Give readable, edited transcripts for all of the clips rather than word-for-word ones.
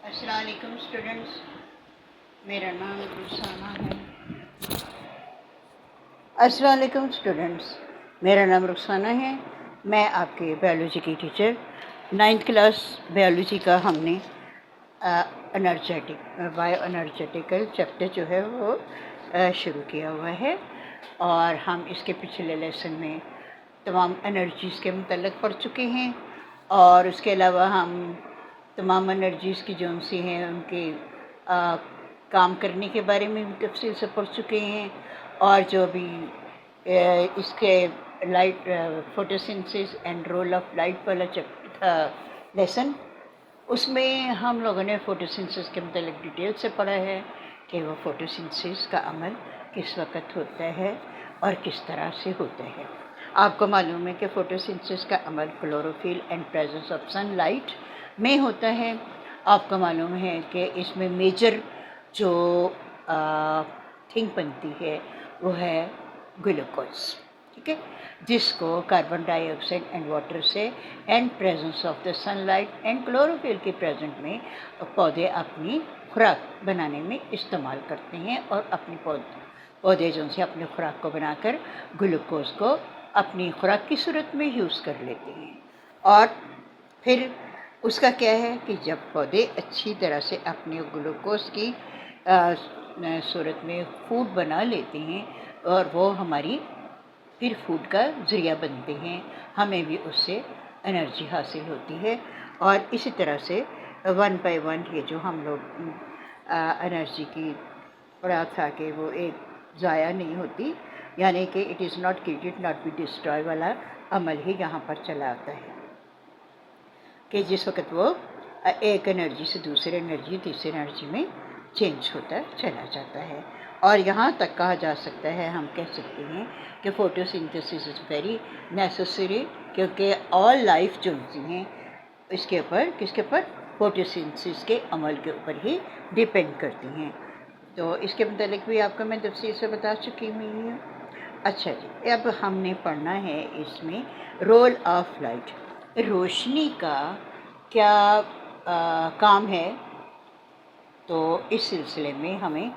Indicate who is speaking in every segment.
Speaker 1: अस्सलाम वालेकुम स्टूडेंट्स, मेरा नाम रुखसाना है। अस्सलाम वालेकुम स्टूडेंट्स, मेरा नाम रुखसाना है। मैं आपके बायोलॉजी की टीचर। 9th क्लास बायोलॉजी का हमने बायो एनर्जेटिकल चैप्टर जो है वो शुरू किया हुआ है और हम इसके पिछले लेसन में तमाम एनर्जीज़ के मतलब पढ़ चुके हैं और उसके अलावा हम तमाम एनर्जीज़ की जौन सी हैं उनके काम करने के बारे में भी तफसील से पढ़ चुके हैं। और जो भी इसके light photosynthesis and role of light वाला चैप्टर था लेसन, उसमें हम लोगों ने फोटोसिंथेसिस के मतलब डिटेल से पढ़ा है कि वो फोटोसिंथेसिस का अमल किस वक्त होता है और किस तरह से होता है। आपको मालूम है कि फोटोसिंथेसिस का अमल chlorophyll and presence of sunlight में होता है। आपको मालूम है कि इसमें मेजर जो थिंग बनती है वो है ग्लूकोज, ठीक है, जिसको कार्बन डाइऑक्साइड एंड वाटर से and presence of the sunlight and chlorophyll के प्रेजेंट में पौधे अपनी खुराक बनाने में इस्तेमाल करते हैं और अपनी पौधे जो से अपनी खुराक को बनाकर ग्लूकोज को अपनी खुराक की सूरत में यूज़ कर लेते हैं। और फिर उसका क्या है कि जब पौधे अच्छी तरह से अपने ग्लूकोज की सूरत में फूड बना लेते हैं और वो हमारी फिर फूड का ज़रिया बनते हैं, हमें भी उससे एनर्जी हासिल होती है। और इसी तरह से वन बाय वन ये जो हम लोग एनर्जी की पढ़ा था कि वो एक ज़ाया नहीं होती, यानी कि it is not created not be destroy वाला अमल ही यहाँ पर चला आता है कि जिस वक्त वो एक एनर्जी से दूसरी एनर्जी तीसरी एनर्जी में चेंज होता चला जाता है। और यहाँ तक कहा जा सकता है, हम कह सकते हैं कि फोटोसिंथेसिस इज़ वेरी नेसेसरी, क्योंकि ऑल लाइफ जो हैं इसके ऊपर किसके ऊपर फोटोसिंथेसिस के अमल के ऊपर ही डिपेंड करती हैं। तो इसके मतलब भी आपको मैं तफसील से बता चुकी हुई हूँ। अच्छा जी, अब हमने पढ़ना है इसमें रोल ऑफ लाइट, रोशनी का क्या काम है। तो इस सिलसिले में हमें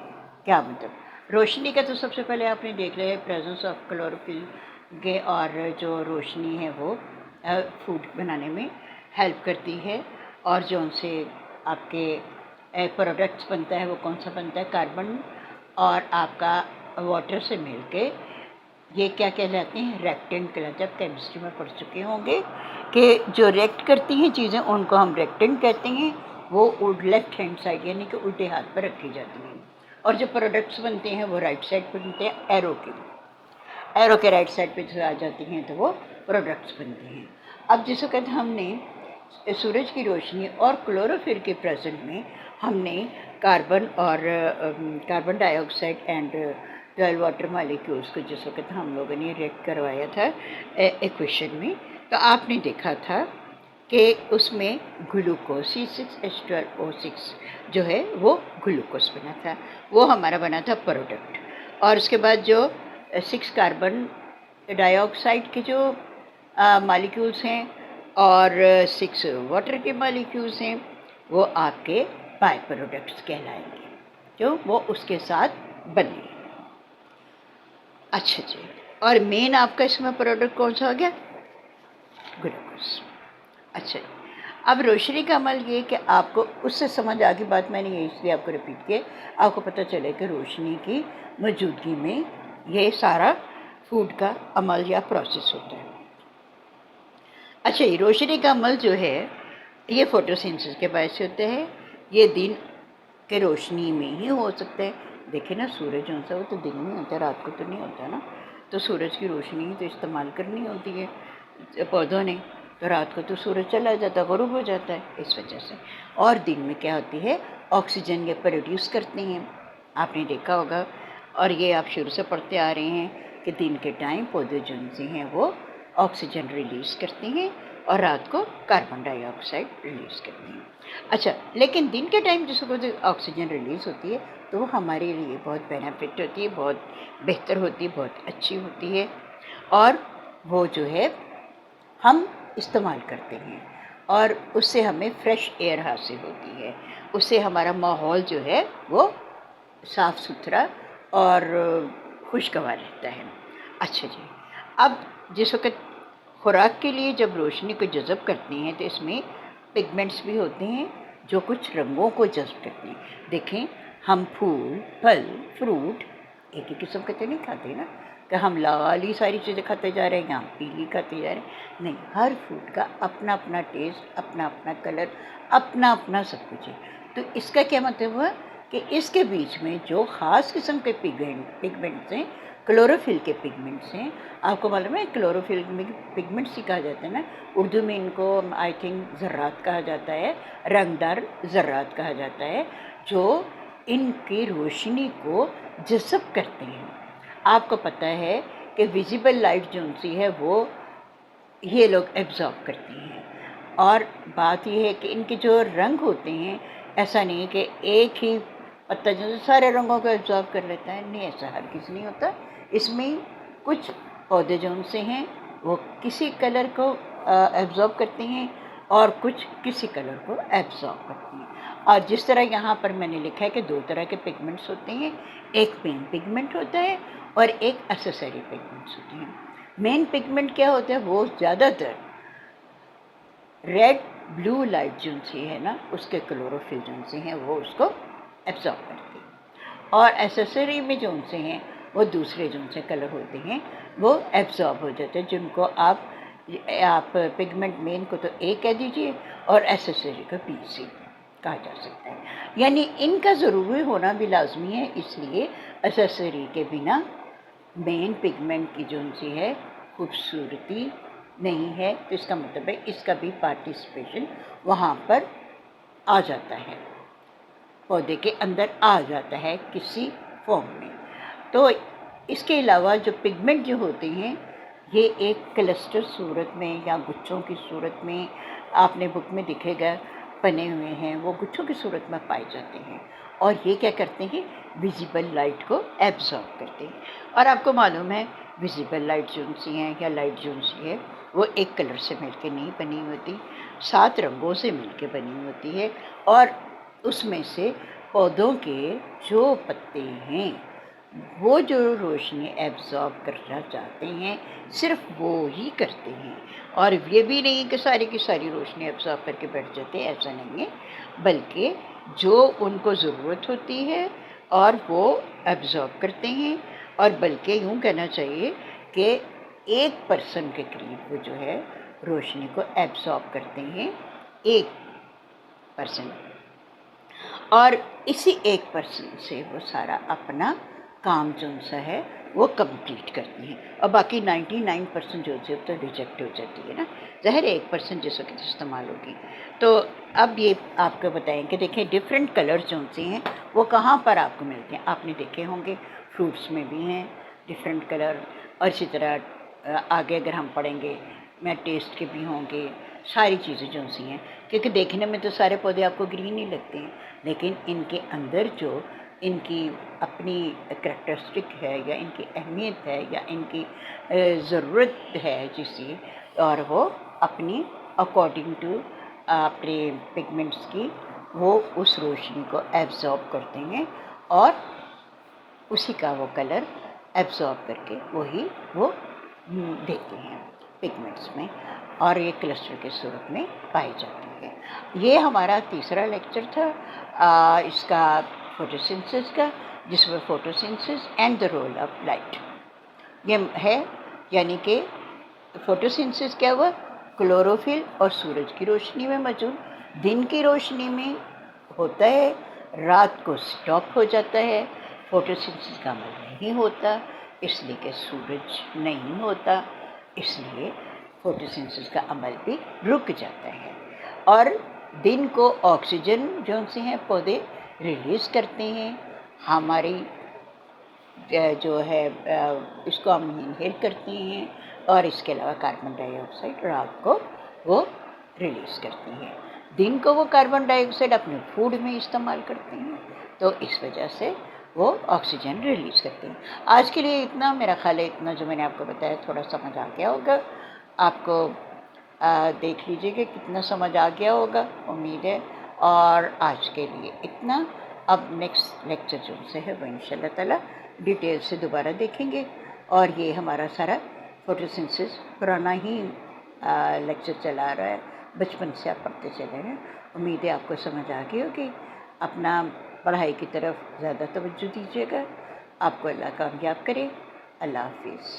Speaker 1: क्या मतलब, रोशनी का तो सबसे पहले आपने देख लिया है प्रेजेंस ऑफ क्लोरोफिल के, और जो रोशनी है वो फूड बनाने में हेल्प करती है। और जो उनसे आपके प्रोडक्ट्स बनता है वो कौन सा बनता है, कार्बन और आपका वाटर से मिलके ये क्या कहलाते हैं, रेक्टेंट कहलाते हैं। आप केमिस्ट्री में पढ़ चुके होंगे कि जो रेक्ट करती हैं चीज़ें उनको हम रेक्टेंट कहते हैं। वो लेफ्ट हैंड साइड यानी कि उल्टे हाथ पर रखी जाती हैं, और जो प्रोडक्ट्स बनते हैं वो राइट साइड पर बनते हैं। एरो के राइट साइड पे जो आ जाती हैं तो वो प्रोडक्ट्स बनते हैं। अब जिस वक्त हमने सूरज की रोशनी और क्लोरोफिल के प्रेजेंट में हमने कार्बन और carbon dioxide and 12 water molecules को जिस वक्त हम लोगों ने रिएक्ट करवाया था इक्वेशन में, तो आपने देखा था कि उसमें ग्लूकोज C6H12O6 जो है वो ग्लूकोज बना था, वो हमारा बना था प्रोडक्ट। और उसके बाद जो 6 कार्बन डाइऑक्साइड के जो मालिक्यूल्स हैं और 6 वाटर के मालिक्यूल्स हैं वो आपके बाय प्रोडक्ट्स कहलाएंगे, जो वो उसके साथ बने। अच्छा जी, और मेन आपका इसमें प्रोडक्ट कौन सा हो गया, ग्लूकोज। अच्छा, अब रोशनी का अमल ये कि आपको उससे समझ आ गई बात, मैंने ये इसलिए आपको रिपीट किया, आपको पता चले कि रोशनी की मौजूदगी में ये सारा फूड का अमल या प्रोसेस होता है। अच्छा, ये रोशनी का अमल जो है ये फोटोसिंथेसिस के वजह से होता है, ये दिन के रोशनी में ही हो सकता है। देखिए ना, सूरज जो सा वो तो दिन में होता है, रात को तो नहीं होता ना, तो सूरज की रोशनी ही तो इस्तेमाल करनी होती है पौधों ने, तो रात को तो सूरज चला जाता है, ग़ुरूब हो जाता है इस वजह से। और दिन में क्या होती है, ऑक्सीजन ये प्रोड्यूस करते हैं, आपने देखा होगा। और ये आप शुरू से पढ़ते आ रहे हैं कि दिन के टाइम पौधे जो हैं वो ऑक्सीजन रिलीज़ करते हैं और रात को कार्बन डाइऑक्साइड रिलीज़ करते हैं। अच्छा, लेकिन दिन के टाइम जिसको ऑक्सीजन रिलीज़ होती है तो वो हमारे लिए बहुत बेनिफिट होती है, बहुत बेहतर होती है, बहुत अच्छी होती है, और वो जो है हम इस्तेमाल करते हैं। और उससे हमें फ्रेश एयर हासिल होती है, उससे हमारा माहौल जो है वो साफ़ सुथरा और खुशगवार रहता है। अच्छा जी, अब जिस वक़्त खुराक के लिए जब रोशनी को जज़ब करती हैं तो इसमें पिगमेंट्स भी होते हैं जो कुछ रंगों को जज़ब करते हैं। देखें, हम फूल, फल, फ्रूट एक ही किस्म के तो नहीं खाते ना, कि हम लाल ही सारी चीज़ें खाते जा रहे हैं या पीली खाते जा रहे हैं। नहीं, हर फ्रूट का अपना अपना टेस्ट, अपना अपना कलर, अपना अपना सब कुछ है। तो इसका क्या मतलब हुआ कि इसके बीच में जो ख़ास किस्म के पिगमेंट्स हैं, क्लोरोफिल के पिगमेंट्स हैं। आपको मालूम है क्लोरोफिल में पिगमेंट्स ही कहा जाता है ना, उर्दू में इनको आई थिंक ज़र्रात कहा जाता है, रंगदार ज़र्रात कहा जाता है, जो इनकी रोशनी को जज़ब करते हैं। आपको पता है कि विजिबल लाइट जो उनसी है वो ये लोग एब्ज़ॉर्ब करती हैं। और बात ये है कि इनके जो रंग होते हैं, ऐसा नहीं है कि एक ही पत्ता जो है सारे रंगों को एब्ज़ॉर्ब कर लेता है, नहीं, ऐसा हरगिज़ नहीं होता। इसमें कुछ पौधे जो उनसे हैं वो किसी कलर को एब्ज़ॉर्ब करते हैं और कुछ किसी कलर को एब्ज़ॉर्ब करती हैं। और जिस तरह यहाँ पर मैंने लिखा है कि 2 तरह के पिगमेंट्स होते हैं, एक मेन पिगमेंट होता है और एक एक्सेसरी पिगमेंट्स होते हैं। मेन पिगमेंट क्या होता है, वो ज़्यादातर रेड ब्लू लाइट जो सी है ना, उसके क्लोरोफिल जो से हैं वो उसको एब्ज़ॉर्ब करते हैं। और एक्सेसरी में जो उनसे हैं वो दूसरे जो उनसे कलर होते हैं वो एब्ज़ॉर्ब हो जाते हैं, जिनको आप पिगमेंट मेन को तो ए कह दीजिए और एक्सेसरी को बी सी कहा जा सकता है। यानी इनका ज़रूरी होना भी लाजमी है, इसलिए एक्सेसरी के बिना मेन पिगमेंट की जो उनसी है खूबसूरती नहीं है। तो इसका मतलब है इसका भी पार्टिसिपेशन वहाँ पर आ जाता है, पौधे के अंदर आ जाता है किसी फॉर्म में। तो इसके अलावा जो पिगमेंट जो होते हैं ये एक क्लस्टर सूरत में या गुच्छों की सूरत में, आपने बुक में दिखेगा बने हुए हैं, वो गुच्छों की सूरत में पाए जाते हैं। और ये क्या करते हैं, विजिबल लाइट को एब्ज़ॉर्ब करते हैं। और आपको मालूम है विजिबल लाइट जो सी है या लाइट जो सी है वो एक कलर से मिलके नहीं बनी होती, 7 रंगों से मिलके बनी होती है। और उसमें से पौधों के जो पत्ते हैं वो जो रोशनी एब्ज़ॉर्ब करना चाहते हैं सिर्फ वो ही करते हैं। और ये भी नहीं कि सारी की सारी रोशनी एब्ज़ॉर्ब करके बैठ जाते हैं, ऐसा नहीं है, बल्कि जो उनको ज़रूरत होती है और वो एब्ज़ॉर्ब करते हैं। और बल्कि यूँ कहना चाहिए कि 1% के करीब वो जो है रोशनी को एब्ज़ॉर्ब करते हैं, 1%। और इसी 1% से वो सारा अपना काम जो सा है वो कंप्लीट करती हैं। और बाकी 99% जो है तो रिजेक्ट हो जाती है ना, ज़ाहिर है 1% जिस वक्त इस्तेमाल होगी। तो अब ये आपको बताएं कि देखें डिफरेंट कलर जो से हैं वो कहाँ पर आपको मिलते हैं। आपने देखे होंगे फ्रूट्स में भी हैं डिफरेंट कलर, और इसी तरह आगे अगर हम पढ़ेंगे मैं टेस्ट के भी होंगे, सारी चीज़ें जो सी हैं। क्योंकि देखने में तो सारे पौधे आपको ग्रीन ही लगते हैं, लेकिन इनके अंदर जो इनकी अपनी करैक्टरिस्टिक है या इनकी अहमियत है या इनकी ज़रूरत है जिसकी, और वो अपनी अकॉर्डिंग टू अपने पिगमेंट्स की वो उस रोशनी को एब्ज़ॉर्ब करते हैं और उसी का वो कलर एब्ज़ॉर्ब करके वही वो देते हैं पिगमेंट्स में, और ये क्लस्टर के सूरत में पाई जाती है। ये हमारा तीसरा लेक्चर था इसका फोटोसिंथेसिस का, जिसमें photosynthesis and the role of light ये है। यानी कि फोटोसिंथेसिस क्या हुआ, क्लोरोफिल और सूरज की रोशनी में मौजूद, दिन की रोशनी में होता है, रात को स्टॉप हो जाता है, फोटोसिंथेसिस का अमल नहीं होता, इसलिए कि सूरज नहीं होता, इसलिए फोटोसिंथेसिस का अमल भी रुक जाता है। और दिन को ऑक्सीजन जो से हैं पौधे रिलीज़ करते हैं, हमारी जो है इसको हम इनहेल करते हैं, और इसके अलावा कार्बन डाइऑक्साइड रात को वो रिलीज़ करती हैं। दिन को वो कार्बन डाइऑक्साइड अपने फूड में इस्तेमाल करते हैं, तो इस वजह से वो ऑक्सीजन रिलीज़ करते हैं। आज के लिए इतना, मेरा ख्याल है इतना जो मैंने आपको बताया थोड़ा समझ आ गया होगा आपको। देख लीजिए कि कितना समझ आ गया होगा, उम्मीद है। और आज के लिए इतना। अब नेक्स्ट लेक्चर जो से है वो इंशाल्लाह ताला डिटेल से दोबारा देखेंगे। और ये हमारा सारा फोटोसिंथेसिस पुराना ही लेक्चर चला रहा है, बचपन से आप पढ़ते चले हैं। उम्मीद है आपको समझ आ गई होगी। अपना पढ़ाई की तरफ ज़्यादा तवज्जो दीजिएगा। आपको अल्लाह कामयाब करे। अल्लाह हाफिज़।